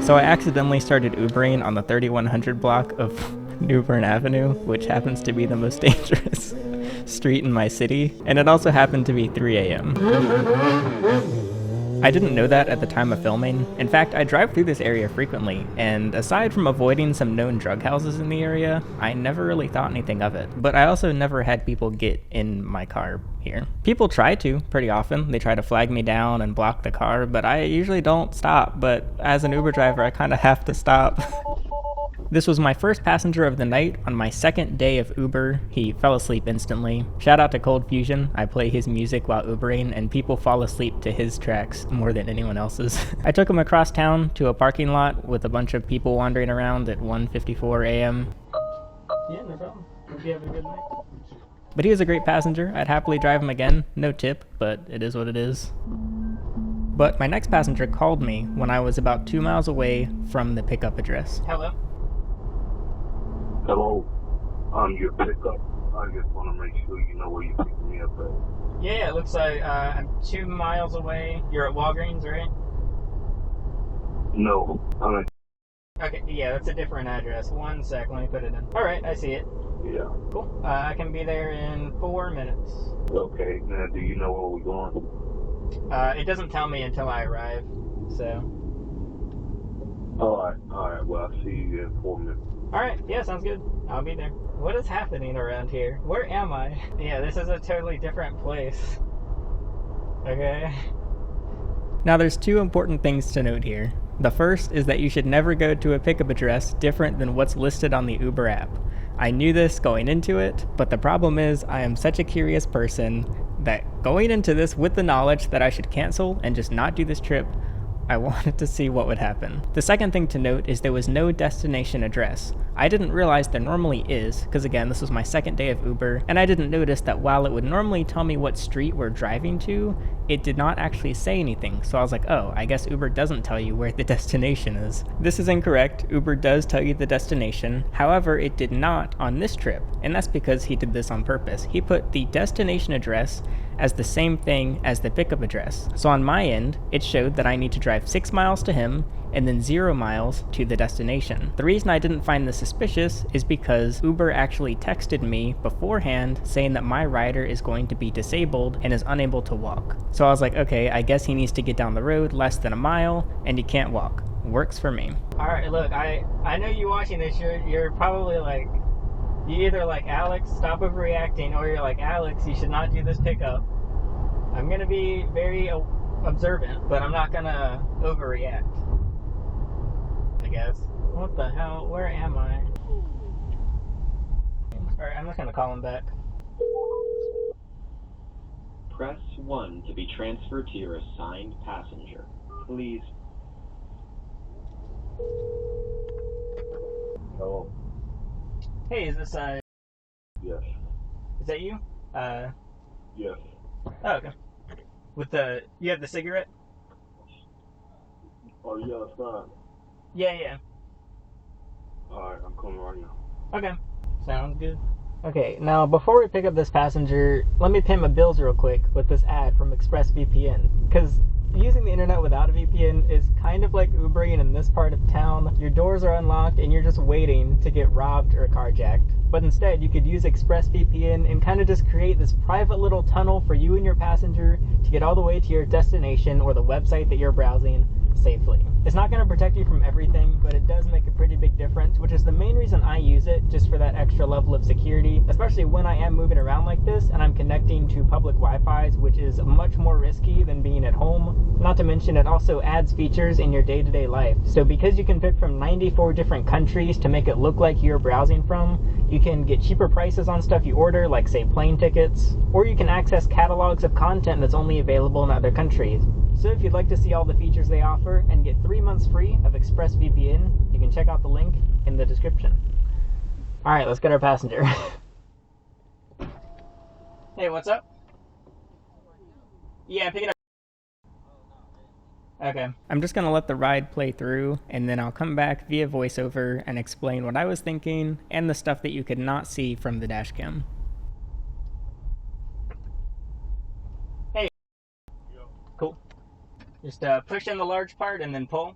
So I accidentally started Ubering on the 3100 block of New Bern Avenue, which happens to be the most dangerous street in my city, and it also happened to be 3 a.m. I didn't know that at the time of filming. In fact, I drive through this area frequently, and aside from avoiding some known drug houses in the area, I never really thought anything of it. But I also never had people get in my car here. People try to, pretty often. They try to flag me down and block the car, but I usually don't stop. But as an Uber driver, I kind of have to stop. This was my first passenger of the night on my second day of Uber. He fell asleep instantly. Shout out to Cold Fusion. I play his music while Ubering, and people fall asleep to his tracks more than anyone else's. I took him across town to a parking lot with a bunch of people wandering around at 1:54 a.m. Yeah, no problem. Hope you have a good night. But he was a great passenger. I'd happily drive him again. No tip, but it is what it is. But my next passenger called me when I was about 2 miles away from the pickup address. Hello? Hello, I'm your pickup. I just want to make sure you know where you're picking me up at. Yeah, it looks like I'm 2 miles away. You're at Walgreens, right? No, I'm at... Okay, yeah, that's a different address. 1 sec, let me put it in. Alright, I see it. Yeah. Cool. I can be there in 4 minutes. Okay, now do you know where we're going? It doesn't tell me until I arrive, so... Alright, well, I'll see you in 4 minutes. Alright, yeah, sounds good. I'll be there. What is happening around here? Where am I? Yeah, this is a totally different place. Okay. Now there's 2 important things to note here. The first is that you should never go to a pickup address different than what's listed on the Uber app. I knew this going into it, but the problem is I am such a curious person that going into this with the knowledge that I should cancel and just not do this trip, I wanted to see what would happen. The second thing to note is there was no destination address. I didn't realize there normally is, because again, this was my second day of Uber, and I didn't notice that while it would normally tell me what street we're driving to, it did not actually say anything. So I was like, oh, I guess Uber doesn't tell you where the destination is. This is incorrect. Uber does tell you the destination. However, it did not on this trip, and that's because he did this on purpose. He put the destination address as the same thing as the pickup address. So on my end, it showed that I need to drive 6 miles to him and then 0 miles to the destination. The reason I didn't find this suspicious is because Uber actually texted me beforehand saying that my rider is going to be disabled and is unable to walk. So I was like, okay, I guess he needs to get down the road less than a mile and he can't walk. Works for me. All right, look, I know you watching this, you're probably like, you either like, Alex, stop overreacting, or you're like, Alex, you should not do this pickup. I'm gonna be very observant, but I'm not gonna overreact, I guess. What the hell? Where am I? Alright, I'm just gonna call him back. Press 1 to be transferred to your assigned passenger. Please. Hello? Hey, is this, Yes. is that you? Yes. Oh, okay. With you have the cigarette? Oh, yeah, it's fine. Yeah. Alright, I'm coming right now. Okay. Sounds good. Okay, now before we pick up this passenger, let me pay my bills real quick with this ad from ExpressVPN. Because using the internet without a VPN is kind of like Ubering in this part of town. Your doors are unlocked and you're just waiting to get robbed or carjacked. But instead, you could use ExpressVPN and kind of just create this private little tunnel for you and your passenger to get all the way to your destination or the website that you're browsing safely. It's not going to protect you from everything, but it does make a pretty big difference, which is the main reason I use it, just for that extra level of security, especially when I am moving around like this and I'm connecting to public Wi-Fi's, which is much more risky than being at home. Not to mention, it also adds features in your day-to-day life. So because you can pick from 94 different countries to make it look like you're browsing from, you can get cheaper prices on stuff you order, like say plane tickets, or you can access catalogs of content that's only available in other countries. So if you'd like to see all the features they offer and get 3 months free of ExpressVPN, you can check out the link in the description. Alright, let's get our passenger. Hey, what's up? Yeah, pick it up. Okay. I'm just going to let the ride play through, and then I'll come back via voiceover and explain what I was thinking and the stuff that you could not see from the dashcam. Hey. Cool. Just push in the large part and then pull.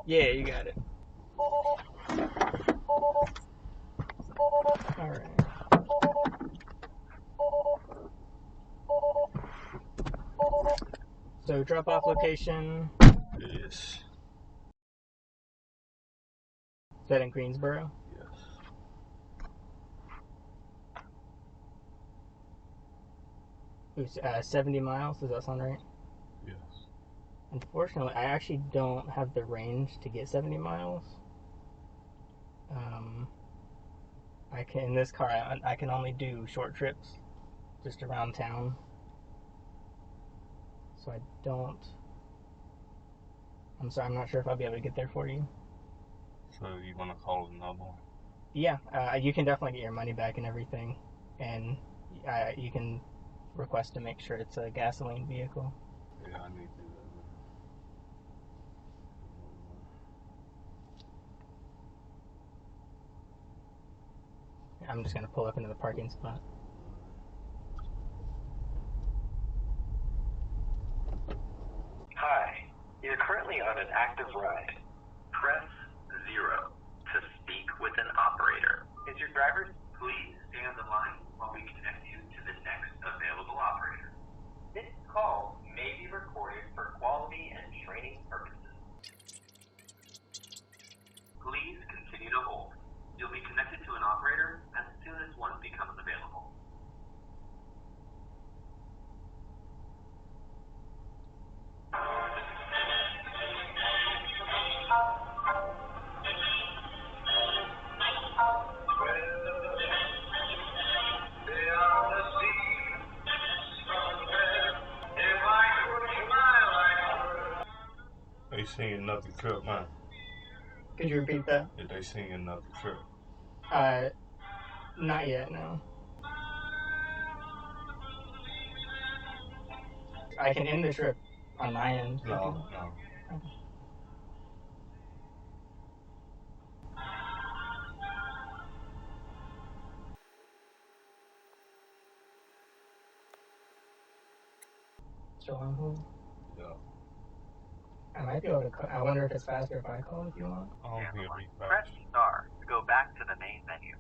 Yeah, you got it. Alright. So drop off location. Yes. Is that in Greensboro? Yes. It was 70 miles, does that sound right? Yes. Unfortunately, I actually don't have the range to get 70 miles. I can, in this car, I can only do short trips, just around town. So I don't. I'm sorry, I'm not sure if I'll be able to get there for you. So you want to call another one? Yeah, you can definitely get your money back and everything, and you can request to make sure it's a gasoline vehicle. Yeah, I need to do that. I'm just gonna pull up into the parking spot. Hi, you're currently on an active ride. Press 0 to speak with an operator. Is your driver? Please stay on the line while we connect you to the next available operator. This call may be recorded for quality and training purposes. Please continue to hold. You'll be connected to an operator as soon as one becomes available. They sing another trip, man. Could you repeat that? Did they sing another trip? Not yet, no. I can end the trip on my end. No. Okay. So on hold. Yeah. I might be able to call. I wonder if it's faster if I call if you want. I don't think it'll be Press fast. star to go back to the main menu.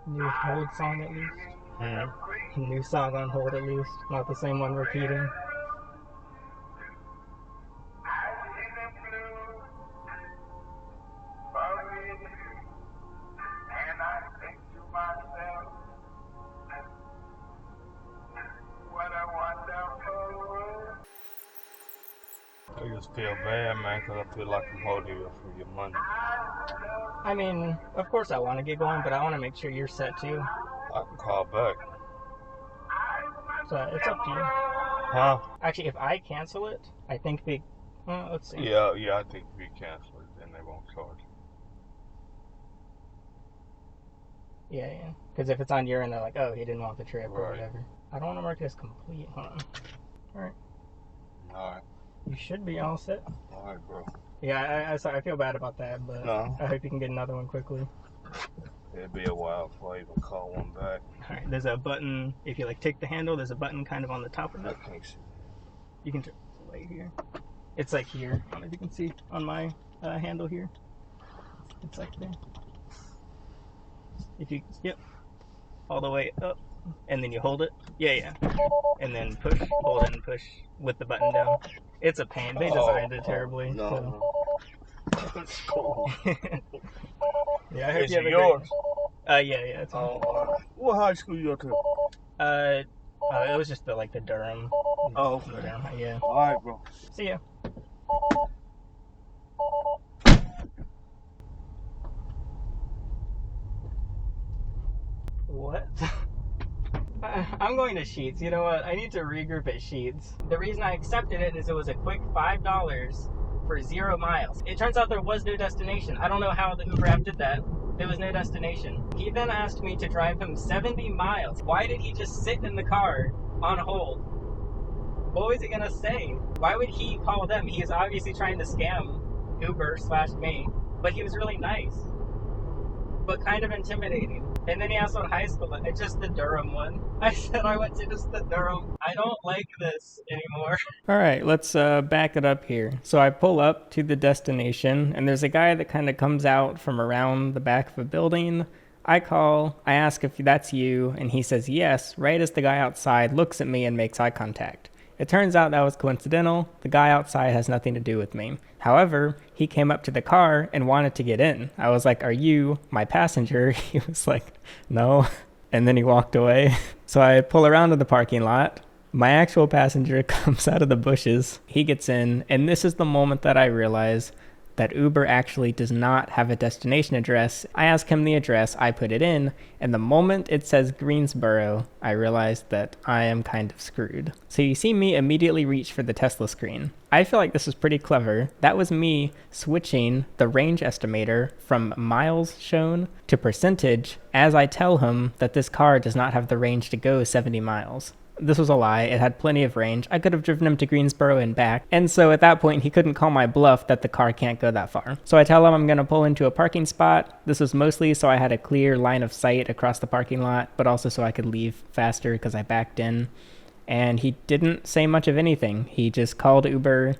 New hold song at least. Hmm. New song on hold at least. Not the same one repeating. I just feel bad, man, because I feel like I'm holding you for your money. I mean, of course I want to get going, but I want to make sure you're set too. I can call back. So it's up to you. Huh? Actually, if I cancel it, I think let's see. Yeah, I think if you cancel it, then they won't charge you. Yeah. Because if it's on your end, they're like, oh, he didn't want the trip or Right. whatever. I don't want to mark it as complete. Hold on. Alright. Alright. You should be all set. Alright, bro. Yeah, I feel bad about that, but No. I hope you can get another one quickly. It'll be a while before I even call one back. Alright, there's a button. If you take the handle, there's a button kind of on the top of I it. can't see. You can turn it right here. It's like here. I don't know if you can see on my handle here. It's like there. If you, yep, all the way up, and then you hold it. Yeah. And then push, hold it, and push with the button down. It's a pain. They designed it terribly. No. It's cool. Yeah, I hope Is you have it a yours? great. Yeah, it's Oh, what high school you go to? it was just the Durham. Oh, okay. Durham, yeah. All right, bro. See ya. What? I'm going to Sheets. You know what? I need to regroup at Sheets. The reason I accepted it is it was a quick $5 for 0 miles. It turns out there was no destination. I don't know how the Uber app did that. There was no destination. He then asked me to drive him 70 miles. Why did he just sit in the car on hold? What was he gonna say? Why would he call them? He is obviously trying to scam Uber / me, but he was really nice. but kind of intimidating. And then he asked what high school, it's just the Durham one. I said I went to just the Durham. I don't like this anymore. All right, let's back it up here. So I pull up to the destination, and there's a guy that kind of comes out from around the back of a building. I call, I ask if that's you, and he says yes, right as the guy outside looks at me and makes eye contact. It turns out that was coincidental. The guy outside has nothing to do with me. However, he came up to the car and wanted to get in. I was like, "Are you my passenger?" He was like, "No." And then he walked away. So I pull around to the parking lot. My actual passenger comes out of the bushes. He gets in, and this is the moment that I realize that Uber actually does not have a destination address. I ask him the address, I put it in, and the moment it says Greensboro, I realize that I am kind of screwed. So you see me immediately reach for the Tesla screen. I feel like this is pretty clever. That was me switching the range estimator from miles shown to percentage as I tell him that this car does not have the range to go 70 miles. This was a lie. It had plenty of range. I could have driven him to Greensboro and back. And so at that point, he couldn't call my bluff that the car can't go that far. So I tell him I'm going to pull into a parking spot. This was mostly so I had a clear line of sight across the parking lot, but also so I could leave faster because I backed in. And he didn't say much of anything. He just called Uber,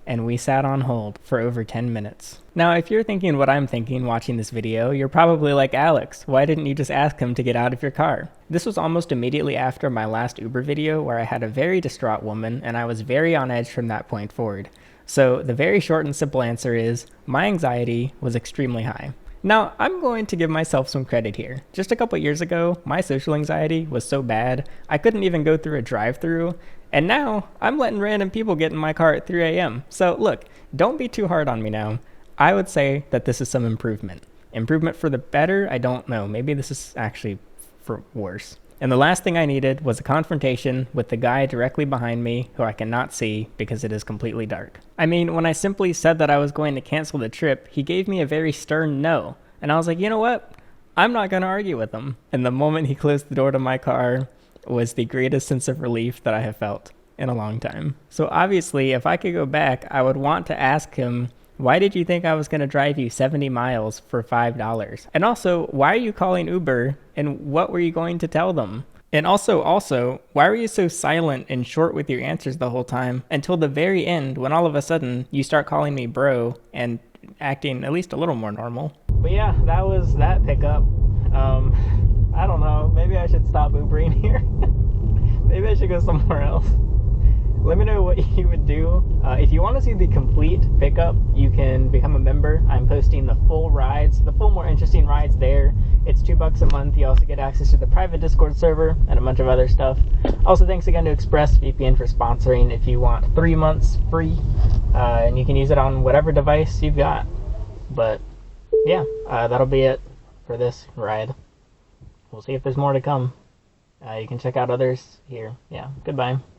and we sat on hold for over 10 minutes. Now, if you're thinking what I'm thinking watching this video, you're probably like, "Alex, why didn't you just ask him to get out of your car?" This was almost immediately after my last Uber video where I had a very distraught woman, and I was very on edge from that point forward. So the very short and simple answer is, my anxiety was extremely high. Now, I'm going to give myself some credit here. Just a couple years ago, my social anxiety was so bad, I couldn't even go through a drive-thru, and now I'm letting random people get in my car at 3 a.m. So look, don't be too hard on me now. I would say that this is some improvement. Improvement for the better? I don't know. Maybe this is actually for worse. And the last thing I needed was a confrontation with the guy directly behind me who I cannot see because it is completely dark. I mean, when I simply said that I was going to cancel the trip, he gave me a very stern no. And I was like, you know what? I'm not going to argue with him. And the moment he closed the door to my car was the greatest sense of relief that I have felt in a long time. So obviously, if I could go back, I would want to ask him, why did you think I was going to drive you 70 miles for $5? And also, why are you calling Uber, and what were you going to tell them? And also, why were you so silent and short with your answers the whole time until the very end when all of a sudden you start calling me bro and acting at least a little more normal? But yeah, that was that pickup. I don't know, maybe I should stop Ubering here. Maybe I should go somewhere else. Let me know what you would do. If you want to see the complete pickup, you can become a member. I'm posting the full rides, the full more interesting rides there. It's $2 a month. You also get access to the private Discord server and a bunch of other stuff. Also, thanks again to ExpressVPN for sponsoring. If you want 3 months free, and you can use it on whatever device you've got. But yeah, that'll be it for this ride. We'll see if there's more to come. You can check out others here. Yeah, goodbye.